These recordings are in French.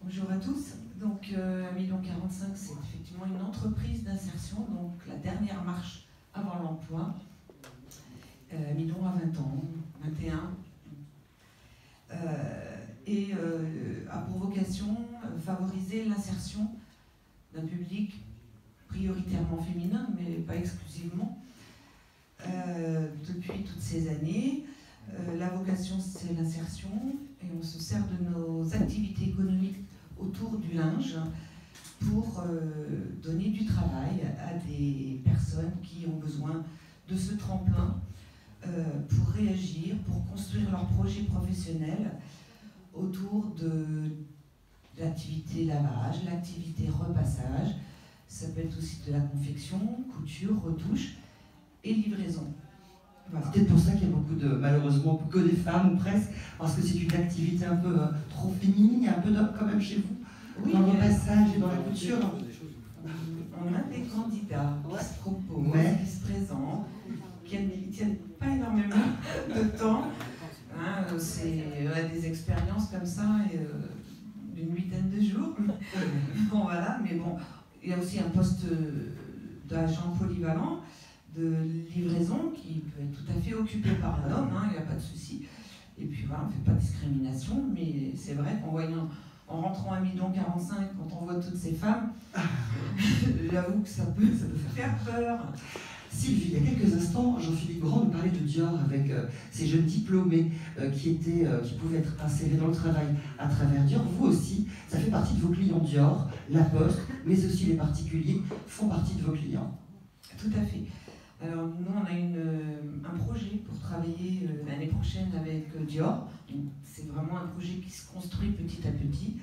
Bonjour à tous. Donc, Amidon 45, c'est effectivement une entreprise d'insertion, donc la dernière marche avant l'emploi. Amidon a 20 ans, 21, et a pour vocation favoriser l'insertion d'un public prioritairement féminin, mais pas exclusivement. Depuis toutes ces années, la vocation c'est l'insertion, et on se sert de nos activités économiques autour du linge pour donner du travail à des personnes qui ont besoin de ce tremplin pour réagir, pour construire leur projet professionnel autour de l'activité lavage, l'activité repassage. Ça peut être aussi de la confection, couture, retouche et livraison. Voilà. C'est peut-être pour ça qu'il y a beaucoup de, malheureusement, que des femmes ou presque, parce que c'est une activité un peu trop féminine, il y a un peu d'hommes quand même chez vous, oui, dans le repassage et dans la couture. On a des candidats qui se proposent, qui se présentent, qui ne tiennent pas énormément de temps. Hein, c'est des expériences comme ça, d'une huitaine de jours. Bon, voilà, mais bon, il y a aussi un poste d'agent polyvalent de livraison qui peut être tout à fait occupé par un homme, il n'y a pas de souci. Et puis voilà, on ne fait pas de discrimination, mais c'est vrai qu'en voyant, en rentrant à Amidon 45, quand on voit toutes ces femmes, j'avoue que ça peut faire peur. Sylvie, il y a quelques instants, Jean-Philippe Grand nous parlait de Dior avec ces jeunes diplômés qui pouvaient être insérés dans le travail à travers Dior. Vous aussi, ça fait partie de vos clients Dior, La Poste, mais aussi les particuliers font partie de vos clients. Tout à fait. Alors nous, on a un projet pour travailler l'année prochaine avec Dior. C'est vraiment un projet qui se construit petit à petit.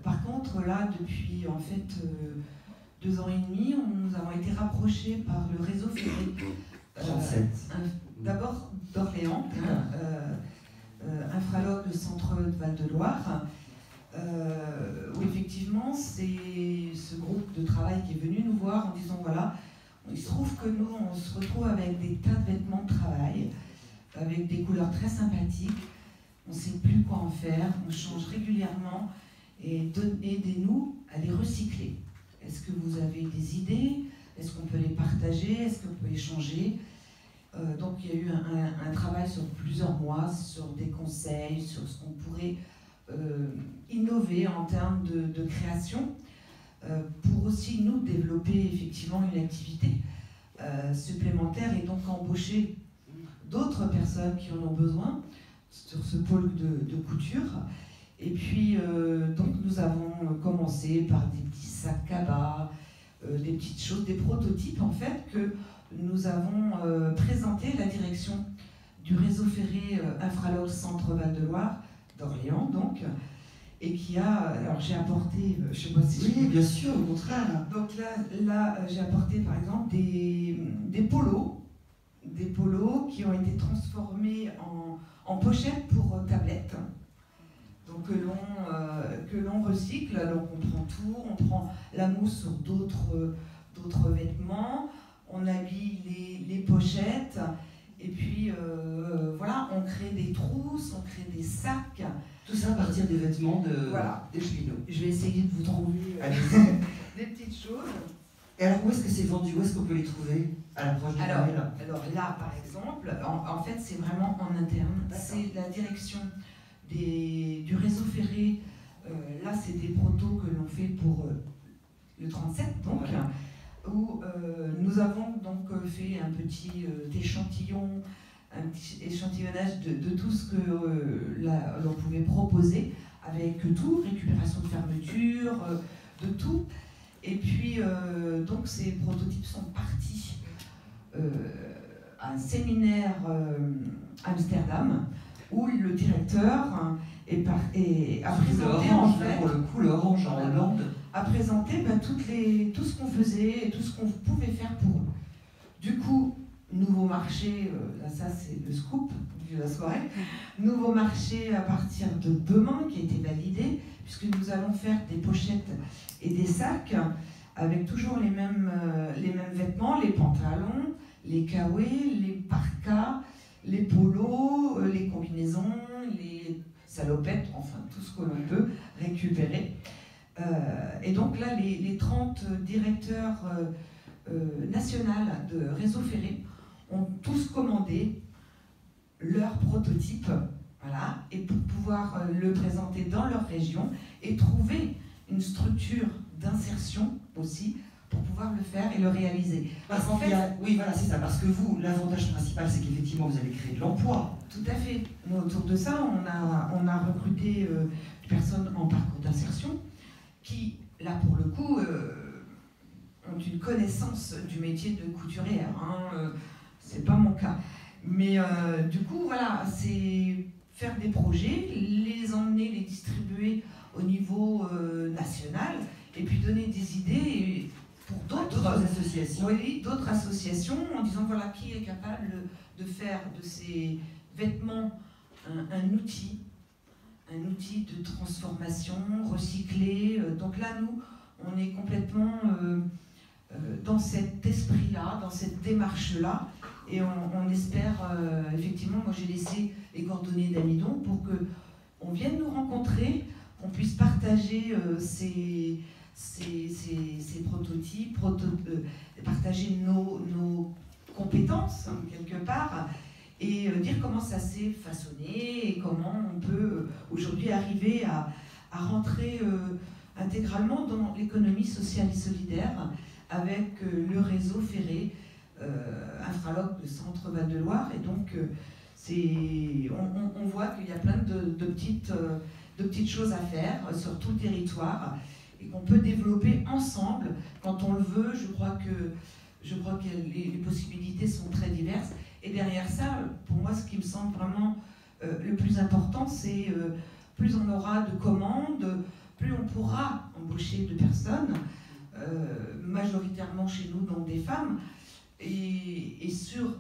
Par contre, là, depuis en fait 2 ans et demi, nous avons été rapprochés par le réseau ferré. 37. D'abord d'Orléans, Infraloc, le centre de Val-de-Loire, où effectivement c'est ce groupe de travail qui est venu nous voir en disant voilà, il se trouve que nous on se retrouve avec des tas de vêtements de travail, avec des couleurs très sympathiques, on ne sait plus quoi en faire, on change régulièrement et aidez-nous à les recycler. Est-ce que vous avez des idées? Est-ce qu'on peut les partager? Est-ce qu'on peut échanger? Donc il y a eu un travail sur plusieurs mois, sur des conseils, sur ce qu'on pourrait innover en termes de création, pour aussi nous développer effectivement une activité supplémentaire et donc embaucher d'autres personnes qui en ont besoin sur ce pôle de couture. Et puis, donc nous avons commencé par des petits sacs cabas, des petites choses, des prototypes en fait, que nous avons présenté à la direction du réseau ferré Infraloc Centre Val-de-Loire, d'Orléans donc, et qui a, alors j'ai apporté, je sais pas si... Oui, bien sûr, au contraire. Donc là j'ai apporté par exemple des polos qui ont été transformés en pochettes pour tablettes. Donc que l'on recycle, donc on prend tout, on prend la mousse sur d'autres vêtements, on habille les pochettes, et puis voilà, on crée des trousses, on crée des sacs. Tout ça à partir des vêtements voilà. des cheminots. Je vais essayer de vous trouver des petites choses. Et alors où est-ce que c'est vendu? Où est-ce qu'on peut les trouver à l'approche de Noël? Alors là par exemple, en fait c'est vraiment en interne, c'est la direction du réseau ferré, là c'est des protos que l'on fait pour le 37 donc, voilà. Où nous avons donc fait un petit échantillon, un petit échantillonnage de tout ce que l'on pouvait proposer, avec tout, récupération de fermeture, de tout. Et puis donc ces prototypes sont partis à un séminaire à Amsterdam, où le directeur a présenté en fait, pour le coup, l'orange en Hollande, a présenté tout ce qu'on faisait et tout ce qu'on pouvait faire pour eux. Du coup, nouveau marché, là ça c'est le scoop de la soirée, nouveau marché à partir de demain qui a été validé, puisque nous allons faire des pochettes et des sacs avec toujours les mêmes vêtements, les pantalons, les kawés, les parkas, les polos, les combinaisons, les salopettes, enfin tout ce que l'on peut récupérer. Et donc là, les 30 directeurs nationaux de réseau ferré ont tous commandé leur prototype, voilà, et pour pouvoir le présenter dans leur région et trouver une structure d'insertion aussi pour pouvoir le faire et le réaliser. Parce qu'en fait, oui, voilà, c'est ça. Parce que vous, l'avantage principal, c'est qu'effectivement, vous allez créer de l'emploi. Tout à fait. Nous, autour de ça, on a recruté des personnes en parcours d'insertion qui, là, pour le coup, ont une connaissance du métier de couturière. C'est pas mon cas. Mais du coup, voilà, c'est faire des projets, les emmener, les distribuer au niveau national, et puis donner des idées pour d'autres associations. Oui, d'autres associations, en disant voilà qui est capable de faire de ces vêtements un outil de transformation, recyclé. Donc là, nous, on est complètement dans cet esprit-là, dans cette démarche-là, et on espère, effectivement, moi j'ai laissé les coordonnées d'Amidon pour qu'on vienne nous rencontrer, qu'on puisse partager ces prototypes, partager nos compétences, quelque part, et dire comment ça s'est façonné et comment on peut aujourd'hui arriver à rentrer intégralement dans l'économie sociale et solidaire avec le réseau ferré Infraloc de Centre Val-de-Loire. Et donc, on voit qu'il y a plein de petites choses à faire sur tout le territoire et qu'on peut développer ensemble quand on le veut. Je crois que les possibilités sont très diverses. Et derrière ça, pour moi, ce qui me semble vraiment le plus important, c'est plus on aura de commandes, plus on pourra embaucher de personnes, majoritairement chez nous, donc des femmes. Et sur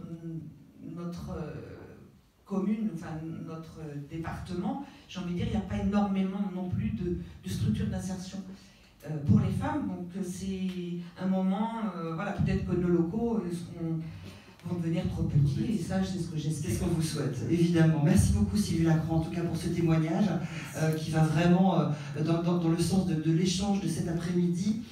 notre commune, enfin notre département, j'ai envie de dire, il n'y a pas énormément non plus de structures d'insertion pour les femmes. Donc c'est un moment, voilà, peut-être que nos locaux vont devenir trop petits, et ça, c'est ce que j'espère. C'est ce qu'on vous souhaite, évidemment. Merci beaucoup Sylvie Lacroix, en tout cas pour ce témoignage qui va vraiment dans le sens de l'échange de cet après-midi.